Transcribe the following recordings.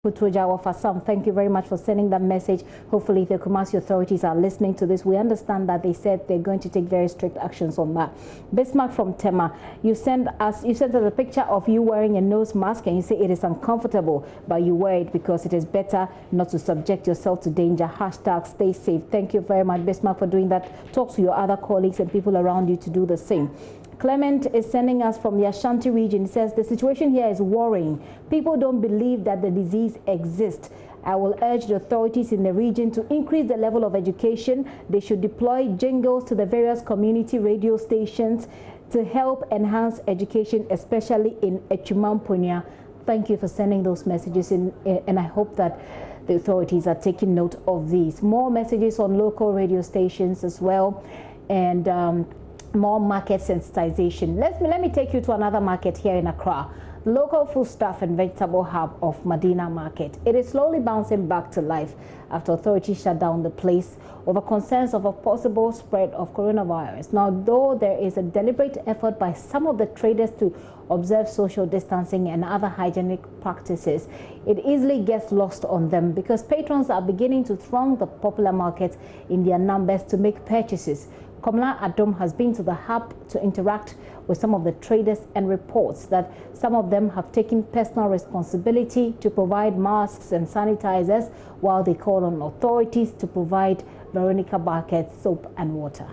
For some, thank you very much for sending that message. Hopefully the Kumasi authorities are listening to this. We understand that they said they're going to take very strict actions on that. Bismarck from Tema, you sent us a picture of you wearing a nose mask and you say it is uncomfortable, but you wear it because it is better not to subject yourself to danger. Hashtag stay safe. Thank you very much, Bismarck, for doing that. Talk to your other colleagues and people around you to do the same. Clement is sending us from the Ashanti region. He says the situation here is worrying. People don't believe that the disease exists. I will urge the authorities in the region to increase the level of education. They should deploy jingles to the various community radio stations to help enhance education, especially in Echumampunya. Thank you for sending those messages in, and I hope that the authorities are taking note of these. More messages on local radio stations as well, and more market sensitization. Let me take you to another market here in Accra, the local foodstuff and vegetable hub of Medina Market. It is slowly bouncing back to life after authorities shut down the place over concerns of a possible spread of coronavirus. Now, though there is a deliberate effort by some of the traders to observe social distancing and other hygienic practices, it easily gets lost on them because patrons are beginning to throng the popular market in their numbers to make purchases. Komla Adom has been to the hub to interact with some of the traders and reports that some of them have taken personal responsibility to provide masks and sanitizers while they call on authorities to provide Veronica buckets, soap and water.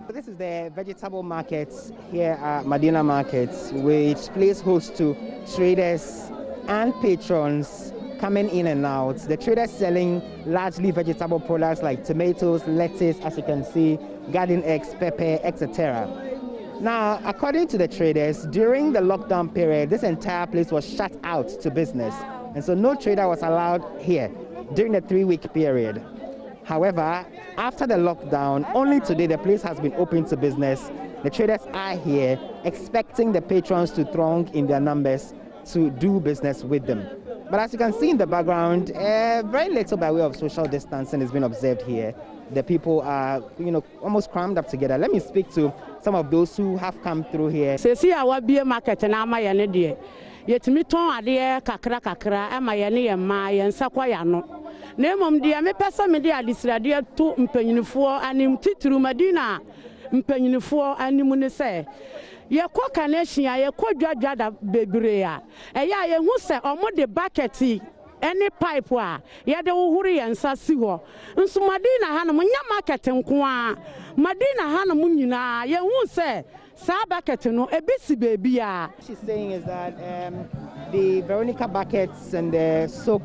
This is the vegetable market here at Medina Market, which plays host to traders and patrons coming in and out. The traders selling largely vegetable products like tomatoes, lettuce, as you can see, garden eggs, pepper, etc. Now, according to the traders, during the lockdown period, this entire place was shut out to business. And so no trader was allowed here during the 3-week period. However, after the lockdown, only today the place has been open to business. The traders are here expecting the patrons to throng in their numbers to do business with them. But as you can see in the background, very little by way of social distancing has been observed here. The people are, almost crammed up together. Let me speak to some of those who have come through here. See, I will be a market and I'm my idea. Yet me ton idea kakra, and my and my and Saquayano. Name dear, me person media this radio to Mpenunifor and in Titru Medina Mpenunifor and Munese. Ye kwa kaneshia ye kwa jada bebre eya ye hu se omo de bucket any pipe wa ye de uhuru ye nsasi ho nso Madina hanom nya market nko a Madina hanom nyina ye hu se sa bucket no ebisi bebi a. She's saying is that the Veronica buckets and the soap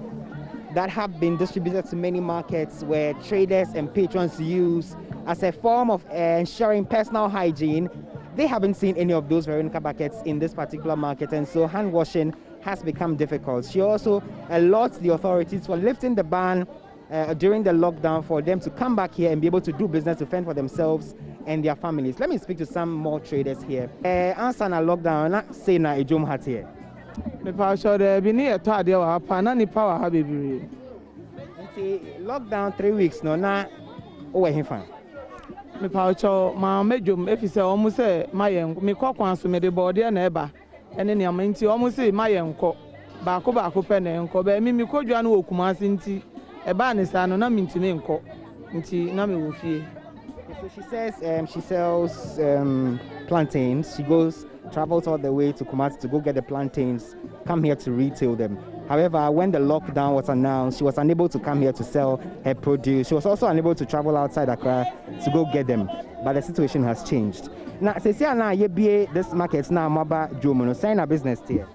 that have been distributed to many markets where traders and patrons use as a form of ensuring personal hygiene. They haven't seen any of those Veronica buckets in this particular market, and so hand washing has become difficult. She also alerts the authorities for lifting the ban during the lockdown for them to come back here and be able to do business to fend for themselves and their families. Let me speak to some more traders here. Answer na lockdown, not say na ejom hat here. Me pa sure there be near to there wa pa na ni power ha bebre. Lockdown 3 weeks no na o we hin fan. Me paucho ma medjum efise omu se mayen me kwakwan so me de bode na eba ene ne amanti omu se mayen ko ba ko pe na enko ba mi kodwa na okumase nti eba ne sa no na mintime enko nti na me wo fie. So she says she sells plantains. She travels all the way to Kumasi to go get the plantains, come here to retail them. However, when the lockdown was announced, she was unable to come here to sell her produce. She was also unable to travel outside Accra to go get them. But the situation has changed. Now, now you be this market now, Maba Jomo, sign a business here.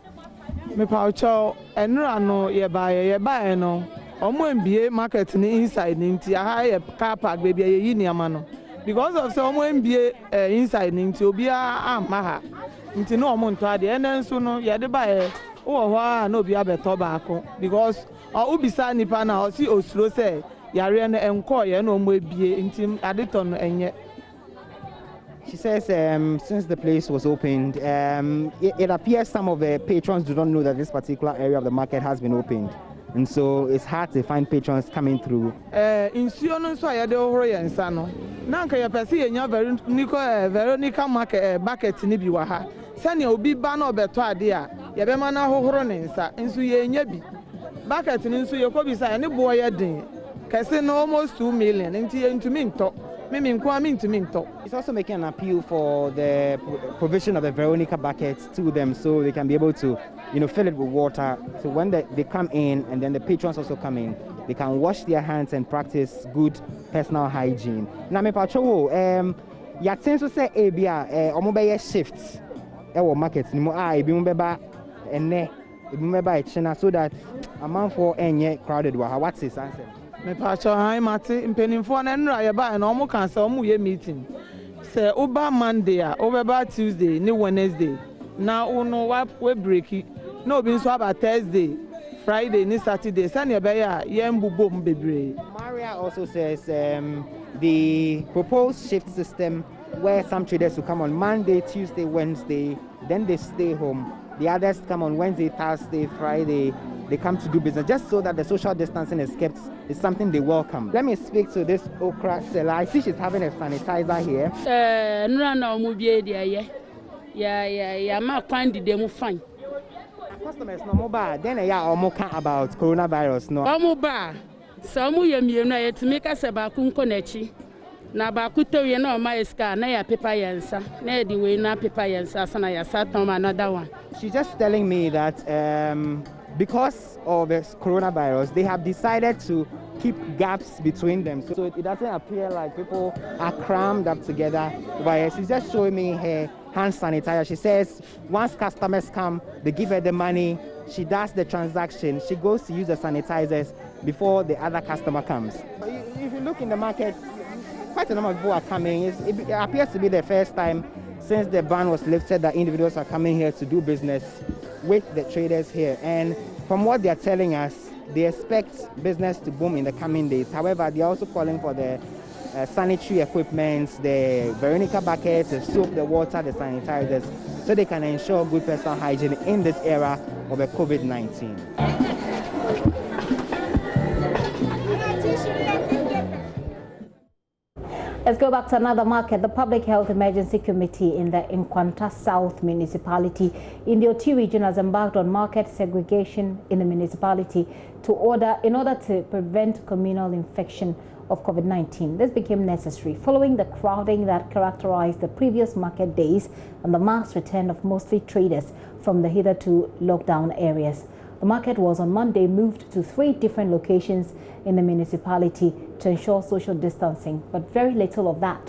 Me paucho enra no ye buy no. Omo MBA market ni inside ninti a car park baby ye niama no. Because of so omo MBA inside ninti obi a maha. Nti no omo nto ade enen so no ye de buy no be abeto baako because ubisa nipa na o si osuro say yare no enko ye no mo ebie ntim adeton no enye. She says since the place was opened, it appears some of the patrons do not know that this particular area of the market has been opened. And so it's hard to find patrons coming through. Insuo no so ayade ohoro ye nsa no. Na nka ye pese ye nya Veronica market bucket ni bi wa ha. sani obi ba na obeto ade a ye be ma na hohoro ne nsa nso ye nya bi bucket ni nso ye ko bi sa ne bo ye den kese no almost 2 million nti ye ntumi nto It's also making an appeal for the provision of the Veronica buckets to them so they can be able to, fill it with water. So when they come in and then the patrons also come in, they can wash their hands and practice good personal hygiene. Now, me patrol, ya sense to say ABA, omobe shifts, markets, ni mo ebi mo beba ene, ebi mo beba echina so that amount for enye crowded wa. What's his answer? Me pacho hai mate mpenimfo na nra ye ba na omo kan se omo ye meeting se oba Monday a obeba Tuesday ni Wednesday na uno wa break na obi nso aba Thursday Friday ni Saturday sani ebe ya ye mbubom bebre. Maria also says the proposed shift system where some traders will come on Monday, Tuesday, Wednesday, then they stay home. The others come on Wednesday, Thursday, Friday. They come to do business just so that the social distancing is kept is something they welcome. Let me speak to this okra seller. I see she's having a sanitizer here. Ma find them fine. Customers no mobile. Then about coronavirus no. Mobile. So to make us about kunkonechi. Na ba kuto ye na ma iska na ya paper yensa. Na di we na paper yensa sana ya satom another one. She's just telling me that because of the coronavirus, they have decided to keep gaps between them. So it doesn't appear like people are crammed up together. But she's just showing me her hand sanitizer. She says once customers come, they give her the money, she does the transaction, she goes to use the sanitizers before the other customer comes. If you look in the market, quite a number of people are coming. It appears to be the first time since the ban was lifted that individuals are coming here to do business with the traders here. And from what they are telling us, they expect business to boom in the coming days. However, they are also calling for the sanitary equipment, the Veronica buckets, the soap, the water, the sanitizers, so they can ensure good personal hygiene in this era of the COVID-19. Let's go back to another market. The Public Health Emergency Committee in the Nkwanta South Municipality in the Oti region has embarked on market segregation in the municipality in order to prevent communal infection of COVID-19. This became necessary following the crowding that characterized the previous market days and the mass return of mostly traders from the hitherto lockdown areas. The market was on Monday moved to 3 different locations in the municipality to ensure social distancing, but very little of that